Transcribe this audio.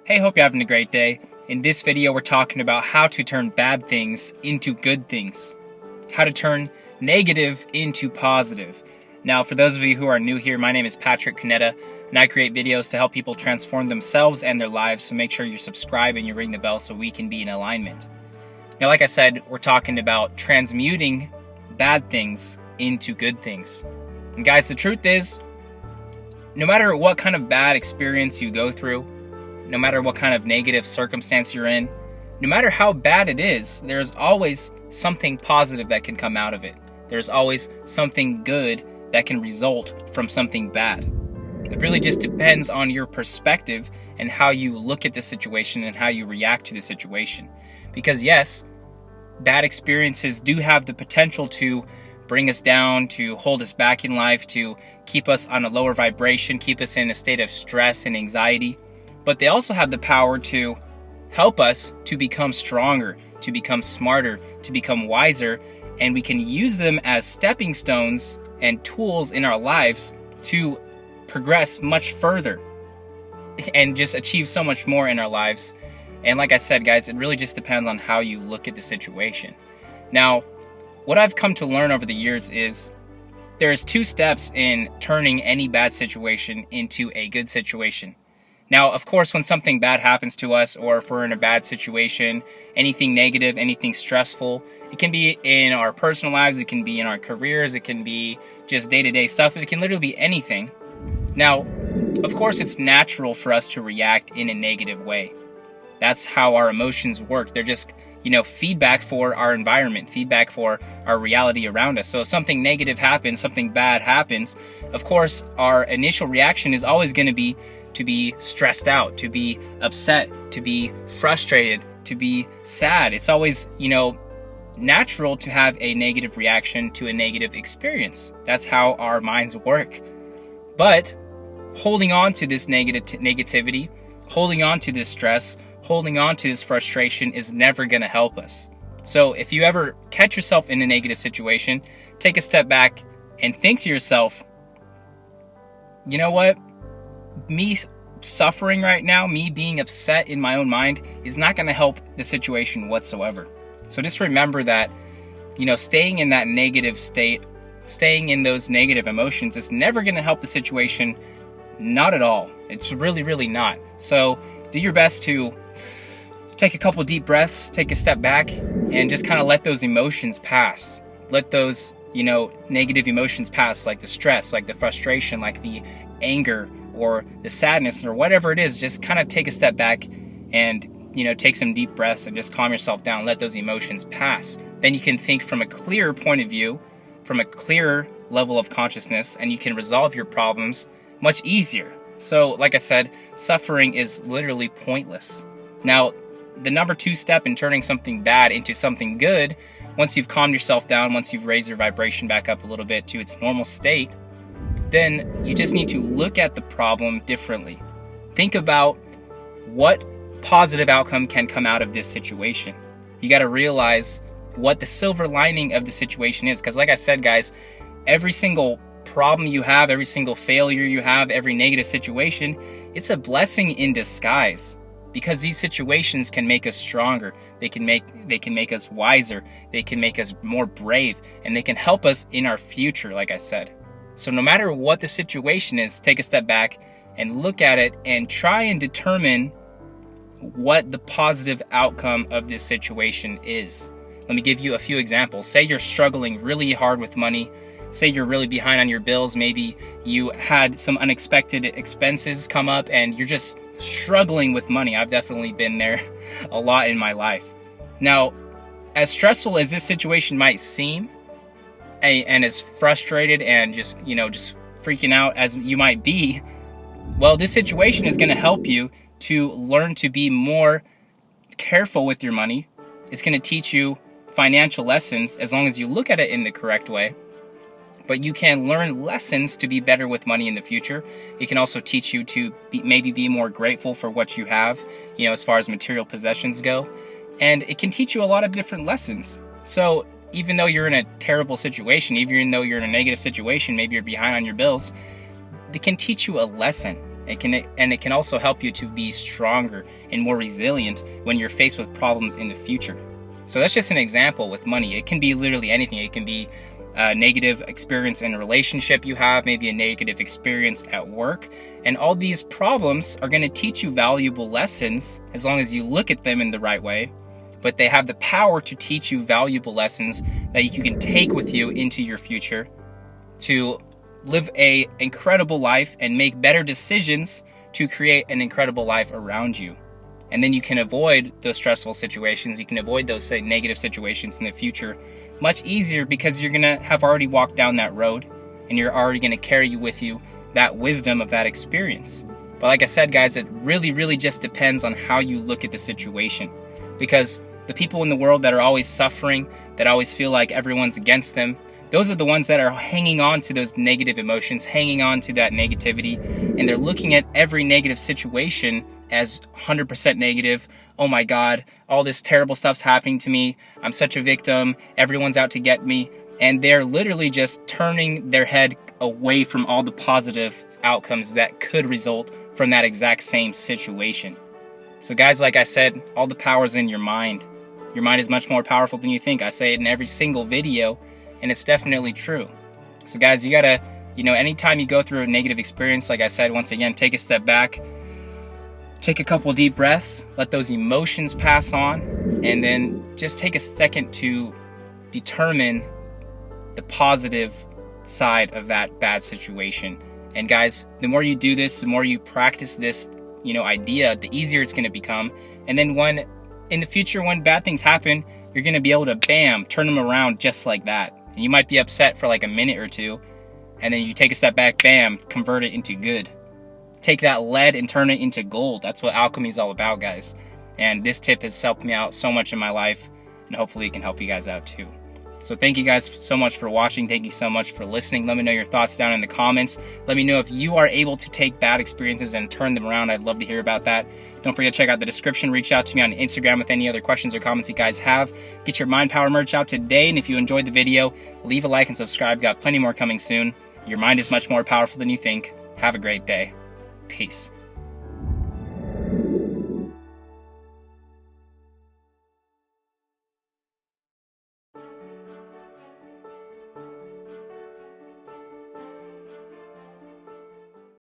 Hey, hope you're having a great day. In this video, we're talking about how to turn bad things into good things. How to turn negative into positive. Now, for those of you who are new here, my name is Patrick Cuneta, and I create videos to help people transform themselves and their lives, so make sure you subscribe and you ring the bell so we can be in alignment. Now, like I said, we're talking about transmuting bad things into good things. And guys, the truth is, no matter what kind of bad experience you go through, no matter what kind of negative circumstance you're in, no matter how bad it is, there's always something positive that can come out of it. There's always something good that can result from something bad. It really just depends on your perspective and how you look at the situation and how you react to the situation. Because yes, bad experiences do have the potential to bring us down, to hold us back in life, to keep us on a lower vibration, keep us in a state of stress and anxiety. But they also have the power to help us to become stronger, to become smarter, to become wiser, and we can use them as stepping stones and tools in our lives to progress much further and just achieve so much more in our lives. And like I said, guys, it really just depends on how you look at the situation. Now, what I've come to learn over the years is there's two steps in turning any bad situation into a good situation. Now, of course, when something bad happens to us, or if we're in a bad situation, anything negative, anything stressful, it can be in our personal lives, it can be in our careers, it can be just day-to-day stuff, it can literally be anything. Now, of course, it's natural for us to react in a negative way. That's how our emotions work. They're just, feedback for our environment, feedback for our reality around us. So if something negative happens, something bad happens, of course, our initial reaction is always going to be stressed out, to be upset, to be frustrated, to be sad. It's always, natural to have a negative reaction to a negative experience. That's how our minds work. But holding on to this negativity, holding on to this stress, holding on to this frustration is never going to help us. So if you ever catch yourself in a negative situation, take a step back and think to yourself, you know what? Me suffering right now, me being upset in my own mind is not going to help the situation whatsoever. So just remember that, staying in that negative state, staying in those negative emotions is never going to help the situation. Not at all. It's really, really not. So do your best to take a couple deep breaths, take a step back, and just kind of let those emotions pass. Let those, negative emotions pass, like the stress, like the frustration, like the anger, or the sadness, or whatever it is. Just kind of take a step back and, take some deep breaths and just calm yourself down. Let those emotions pass. Then you can think from a clearer point of view, from a clearer level of consciousness, and you can resolve your problems much easier. So, like I said, suffering is literally pointless. Now, the number 2 step in turning something bad into something good, once you've calmed yourself down, once you've raised your vibration back up a little bit to its normal state, then you just need to look at the problem differently. Think about what positive outcome can come out of this situation. You got to realize what the silver lining of the situation is. Because like I said, guys, every single problem you have, every single failure you have, every negative situation, it's a blessing in disguise. Because these situations can make us stronger. They can make us wiser. They can make us more brave. And they can help us in our future, like I said. So no matter what the situation is, take a step back and look at it and try and determine what the positive outcome of this situation is. Let me give you a few examples. Say you're struggling really hard with money. Say you're really behind on your bills. Maybe you had some unexpected expenses come up and you're just struggling with money. I've definitely been there a lot in my life. Now, as stressful as this situation might seem, and as frustrated and just freaking out as you might be, well, this situation is going to help you to learn to be more careful with your money. It's going to teach you financial lessons as long as you look at it in the correct way. But you can learn lessons to be better with money in the future. It can also teach you to maybe be more grateful for what you have, as far as material possessions go. And it can teach you a lot of different lessons. So even though you're in a terrible situation, even though you're in a negative situation, maybe you're behind on your bills, it can teach you a lesson. It can also help you to be stronger and more resilient when you're faced with problems in the future. So that's just an example with money. It can be literally anything. It can be a negative experience in a relationship you have, maybe a negative experience at work. And all these problems are going to teach you valuable lessons as long as you look at them in the right way. But they have the power to teach you valuable lessons that you can take with you into your future to live an incredible life and make better decisions to create an incredible life around you. And then you can avoid those stressful situations. You can avoid those, say, negative situations in the future much easier because you're going to have already walked down that road and you're already going to carry with you that wisdom of that experience. But like I said, guys, it really, really just depends on how you look at the situation. Because the people in the world that are always suffering, that always feel like everyone's against them, those are the ones that are hanging on to those negative emotions, hanging on to that negativity, and they're looking at every negative situation as 100% negative. Oh my God, all this terrible stuff's happening to me. I'm such a victim. Everyone's out to get me. And they're literally just turning their head away from all the positive outcomes that could result from that exact same situation. So guys, like I said, all the power's in your mind. Your mind is much more powerful than you think. I say it in every single video, and it's definitely true. So guys, you gotta, anytime you go through a negative experience, like I said, once again, take a step back, take a couple deep breaths, let those emotions pass on, and then just take a second to determine the positive side of that bad situation. And guys, the more you do this, the more you practice this, idea, the easier it's gonna become. And then in the future, when bad things happen, you're gonna be able to, bam, turn them around just like that. And you might be upset for like a minute or two, and then you take a step back, bam, convert it into good. Take that lead and turn it into gold. That's what alchemy is all about, guys. And this tip has helped me out so much in my life, and hopefully it can help you guys out too. So thank you guys so much for watching. Thank you so much for listening. Let me know your thoughts down in the comments. Let me know if you are able to take bad experiences and turn them around. I'd love to hear about that. Don't forget to check out the description. Reach out to me on Instagram with any other questions or comments you guys have. Get your Mind Power merch out today. And if you enjoyed the video, leave a like and subscribe. Got plenty more coming soon. Your mind is much more powerful than you think. Have a great day. Peace.